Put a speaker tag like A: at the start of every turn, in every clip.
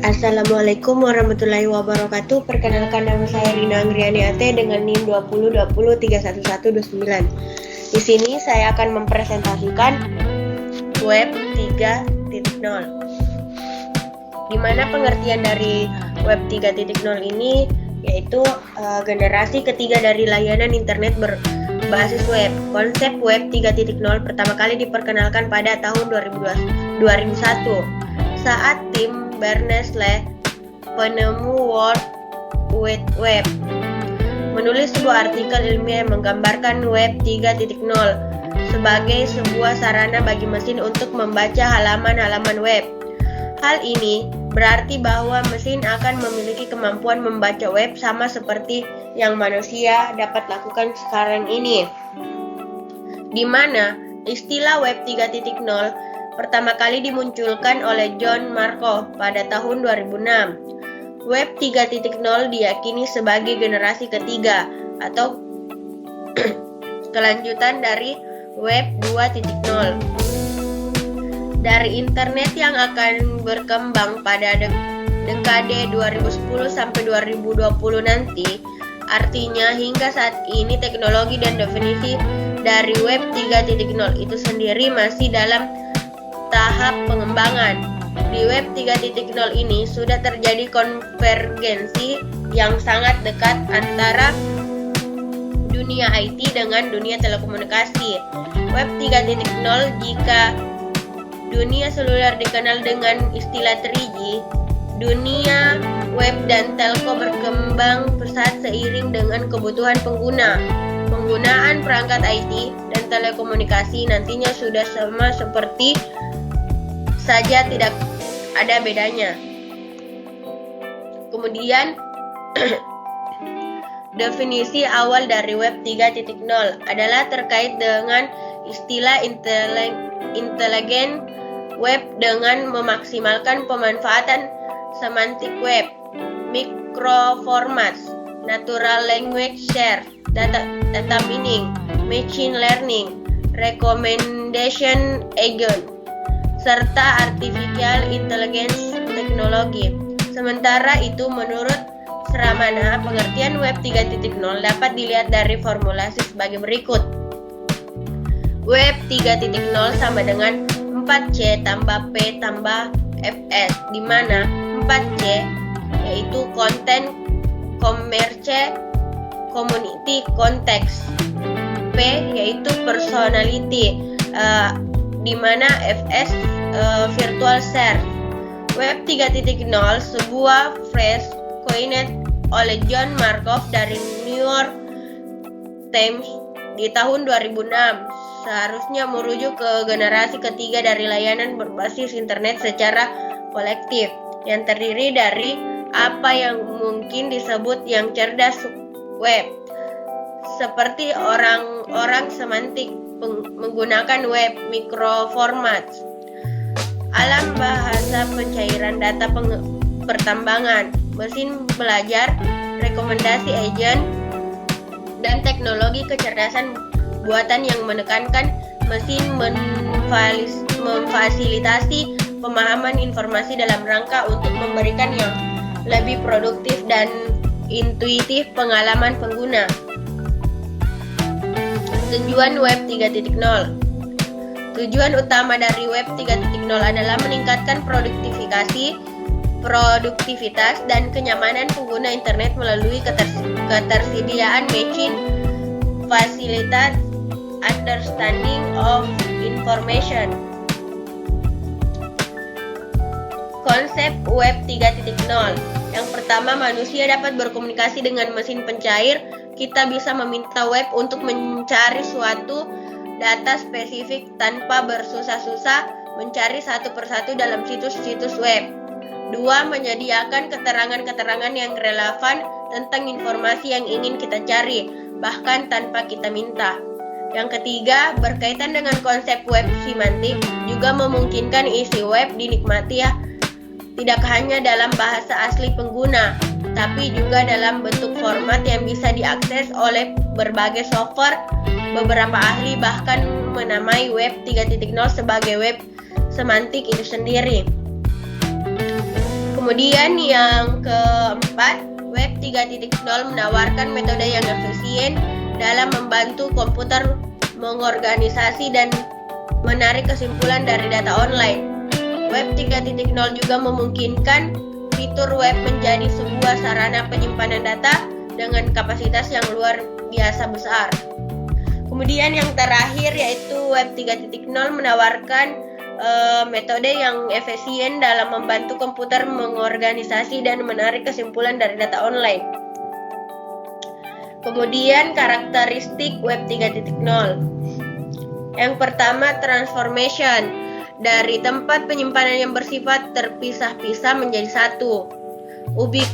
A: Assalamualaikum warahmatullahi wabarakatuh. Perkenalkan, nama saya Rina Anggriani Ate dengan NIM 2020311129. Di sini saya akan mempresentasikan Web 3.0. Di mana pengertian dari Web 3.0 ini yaitu generasi ketiga dari layanan internet berbasis web. Konsep Web 3.0 pertama kali diperkenalkan pada tahun 2001 saat Tim Berners-Lee, penemu World Wide Web, menulis sebuah artikel ilmiah yang menggambarkan Web 3.0 sebagai sebuah sarana bagi mesin untuk membaca halaman-halaman web. Hal ini berarti bahwa mesin akan memiliki kemampuan membaca web sama seperti yang manusia dapat lakukan sekarang ini. Di mana istilah Web 3.0 pertama kali dimunculkan oleh John Markov pada tahun 2006. Web 3.0 diyakini sebagai generasi ketiga atau kelanjutan dari Web 2.0. Dari internet yang akan berkembang pada dekade 2010 sampai 2020 nanti. Artinya hingga saat ini teknologi dan definisi dari Web 3.0 itu sendiri masih dalam tahap pengembangan. Di Web 3.0 ini sudah terjadi konvergensi yang sangat dekat antara dunia IT dengan dunia telekomunikasi. Web 3.0 jika dunia seluler dikenal dengan istilah 3G, dunia web dan telco berkembang pesat seiring dengan kebutuhan pengguna. Penggunaan perangkat IT dan telekomunikasi nantinya sudah sama seperti saja, tidak ada bedanya. Kemudian definisi awal dari Web 3.0 adalah terkait dengan istilah intelijen web dengan memaksimalkan pemanfaatan semantik web, microformats, natural language share, data mining, machine learning, recommendation agent, serta artificial intelligence teknologi. Sementara itu, menurut Sramana, pengertian Web 3.0 dapat dilihat dari formulasi sebagai berikut. Web 3.0 sama dengan 4C tambah P tambah FS, di mana 4C yaitu content, commerce, community, context. P yaitu personality, di mana FS virtual share. Web 3.0 sebuah phrase coined oleh John Markov dari New York Times di tahun 2006. Seharusnya merujuk ke generasi ketiga dari layanan berbasis internet secara kolektif yang terdiri dari apa yang mungkin disebut yang cerdas web, seperti orang semantik menggunakan web, microformats, alam bahasa pencairan data pertambangan, mesin belajar, rekomendasi agent, dan teknologi kecerdasan buatan yang menekankan mesin memfasilitasi pemahaman informasi dalam rangka untuk memberikan yang lebih produktif dan intuitif pengalaman pengguna. Tujuan Web 3.0. Tujuan utama dari Web 3.0 adalah meningkatkan produktivitas dan kenyamanan pengguna internet melalui ketersediaan machine, fasilitas, understanding of information. Konsep Web 3.0. Yang pertama, manusia dapat berkomunikasi dengan mesin pencair. Kita bisa meminta web untuk mencari suatu data spesifik tanpa bersusah-susah mencari satu persatu dalam situs-situs web. 2. Menyediakan keterangan-keterangan yang relevan tentang informasi yang ingin kita cari, bahkan tanpa kita minta. Yang ketiga, berkaitan dengan konsep web semantik, juga memungkinkan isi web dinikmati tidak hanya dalam bahasa asli pengguna, tapi juga dalam bentuk format yang bisa diakses oleh berbagai software. Beberapa ahli bahkan menamai Web 3.0 sebagai web semantik itu sendiri. Kemudian yang keempat, Web 3.0 menawarkan metode yang efisien dalam membantu komputer mengorganisasi dan menarik kesimpulan dari data online. Web 3.0 juga memungkinkan fitur web menjadi sebuah sarana penyimpanan data dengan kapasitas yang luar biasa besar. Kemudian yang terakhir yaitu Web 3.0 menawarkan metode yang efisien dalam membantu komputer mengorganisasi dan menarik kesimpulan dari data online. Kemudian karakteristik Web 3.0. Yang pertama, transformation dari tempat penyimpanan yang bersifat terpisah-pisah menjadi satu. Ubiquitous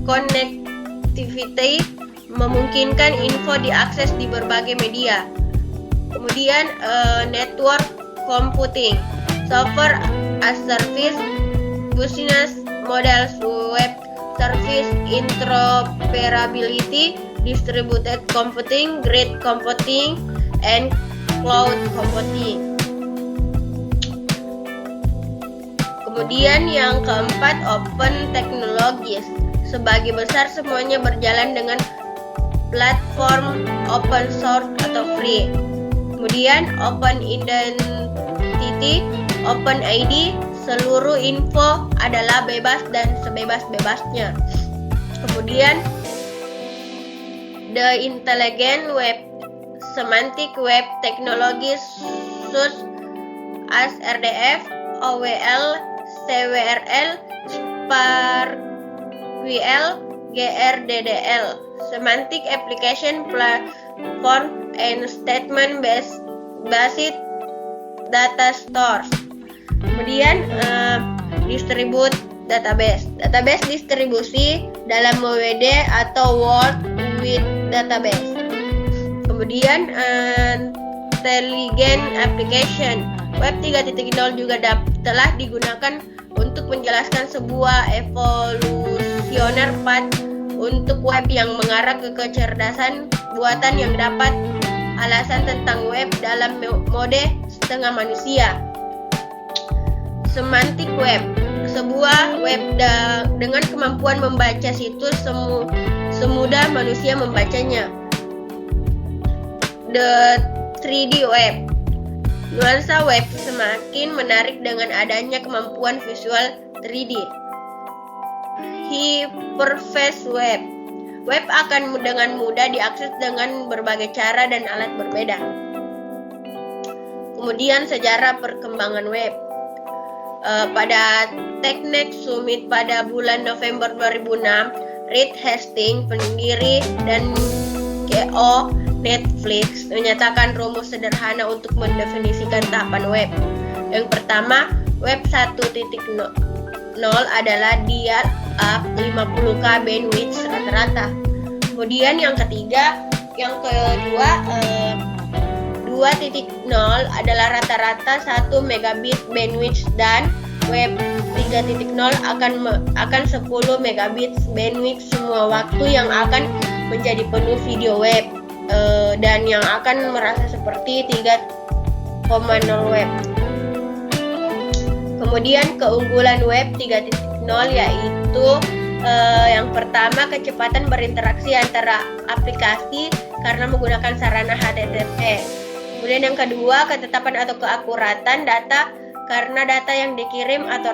A: connectivity memungkinkan info diakses di berbagai media. Kemudian network computing, software as service, business models, web service, interoperability, distributed computing, grid computing, and cloud computing. Kemudian yang keempat, open technologies. Sebagai besar semuanya berjalan dengan platform open source atau free. Kemudian open identity, open ID, seluruh info adalah bebas dan sebebas-bebasnya. Kemudian the intelligent web, semantic web technologies such as RDF, OWL, CWRL, SPARQL, GRDDL, semantic application platform and statement based data stores. Kemudian distribute database distribusi dalam WWD atau World Wide Database. Kemudian intelligent application Web 3.0 juga telah digunakan untuk menjelaskan sebuah evolusioner path untuk web yang mengarah ke kecerdasan buatan yang dapat alasan tentang web dalam mode setengah manusia. Semantic web, sebuah web dengan kemampuan membaca situs semudah manusia membacanya. The 3D web, nuansa web semakin menarik dengan adanya kemampuan visual 3D. Hyperface web, web akan dengan mudah diakses dengan berbagai cara dan alat berbeda. Kemudian sejarah perkembangan web. Pada TechNet Summit pada bulan November 2006, Reed Hastings, pendiri dan CEO Netflix, menyatakan rumus sederhana untuk mendefinisikan tahapan web. Yang pertama, web 1.0 adalah dial-up 50K bandwidth rata-rata. Kemudian yang kedua 2.0 adalah rata-rata 1 megabit bandwidth dan web 3.0 akan 10 megabit bandwidth semua waktu yang akan menjadi penuh video web dan yang akan merasa seperti 3.0 web. Kemudian keunggulan web 3.0 yaitu yang pertama, kecepatan berinteraksi antara aplikasi karena menggunakan sarana HTTP. Kemudian yang kedua, ketetapan atau keakuratan data karena data yang dikirim atau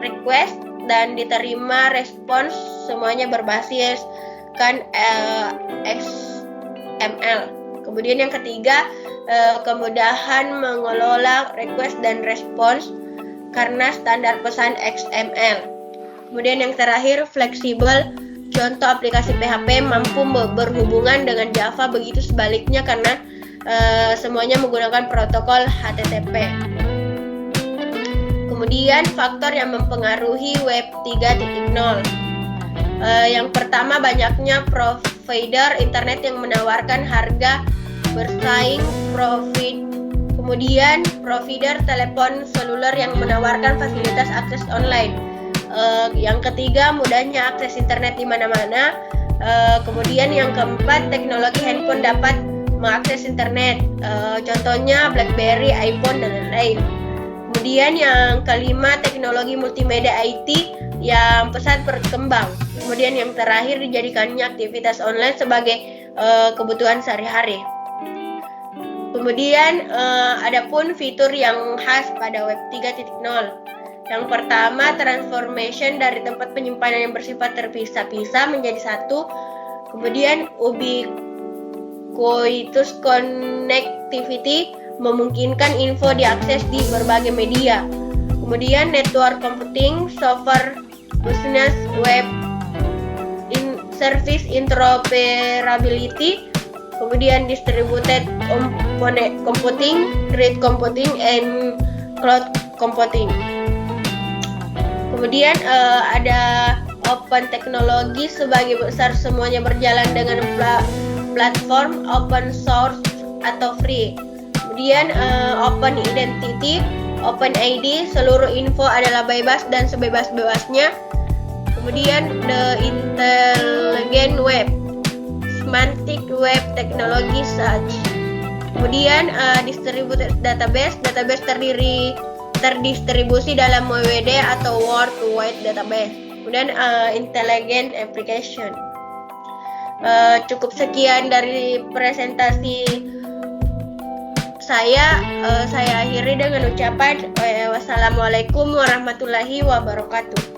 A: request dan diterima respons semuanya berbasis XML. Kemudian yang ketiga, kemudahan mengelola request dan respons karena standar pesan XML. Kemudian yang terakhir, fleksibel. Contoh aplikasi PHP mampu berhubungan dengan Java, begitu sebaliknya karena semuanya menggunakan protokol HTTP. Kemudian faktor yang mempengaruhi Web 3.0. Yang pertama, banyaknya provider internet yang menawarkan harga bersaing profit. Kemudian provider telepon seluler yang menawarkan fasilitas akses online. Yang ketiga, mudahnya akses internet di mana-mana. Kemudian yang keempat, teknologi handphone dapat mengakses internet. Contohnya BlackBerry, iPhone, dan lain-lain. Kemudian yang kelima, teknologi multimedia IT yang pesat berkembang. Kemudian yang terakhir, dijadikannya aktivitas online sebagai kebutuhan sehari-hari. Kemudian adapun fitur yang khas pada Web 3.0. Yang pertama, transformation dari tempat penyimpanan yang bersifat terpisah-pisah menjadi satu. Kemudian ubiquitous connectivity memungkinkan info diakses di berbagai media. Kemudian network computing, software business, web service interoperability. Kemudian distributed computing, grid computing, and cloud computing. Kemudian ada open teknologi, sebagai besar semuanya berjalan dengan platform open source atau free. Kemudian open identity, open ID, seluruh info adalah bebas dan sebebas-bebasnya. Kemudian the intelligent web, semantic web technology search. Kemudian distributed database terdistribusi dalam WWD atau World Wide Database. Kemudian intelligent application. Cukup sekian dari presentasi saya akhiri dengan ucapan wassalamualaikum warahmatullahi wabarakatuh.